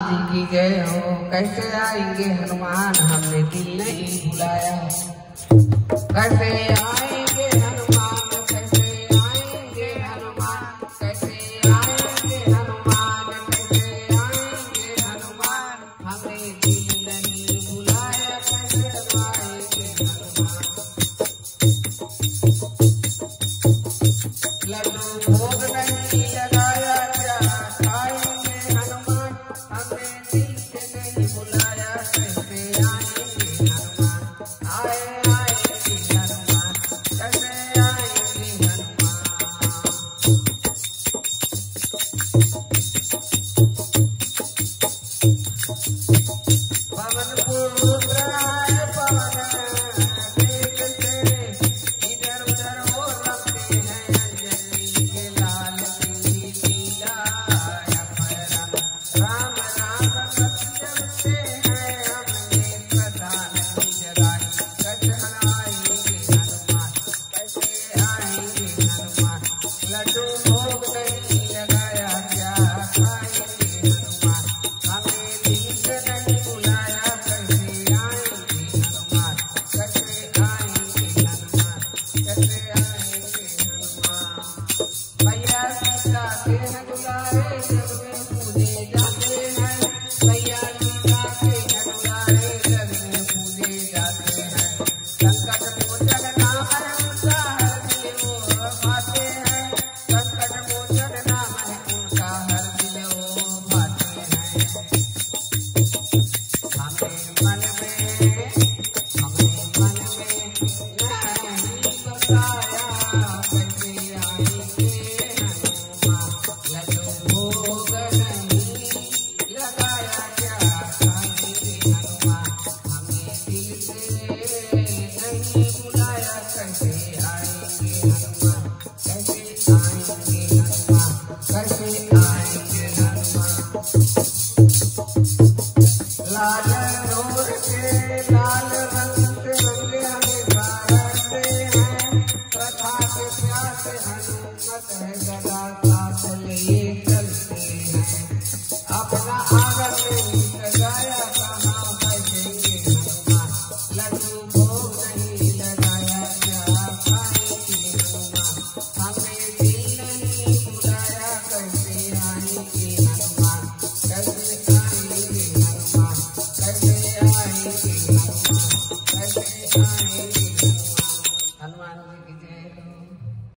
जी की गए हो, कैसे आएंगे हनुमान, हमने दिल नहीं भुलाया। कैसे आएंगे हनुमान, कैसे आएंगे हनुमान, कैसे आएंगे हनुमान, कैसे आएंगे हनुमान, हमें दिल नहीं भुलाया, कैसे आएंगे हनुमान। लड्डू भोग नहीं लगाया क्या खाएंगे हनुमान, हमें दिल से नहीं बुलाया, कैसे आएंगे हनुमान। आए आएंगे हनुमान, कैसे आएंगे हनुमान। पवन पुत्र आए पवन देख से, इधर उधर हो लगते हैं अंजलि के लाल की पीला। राम राम सत्यम से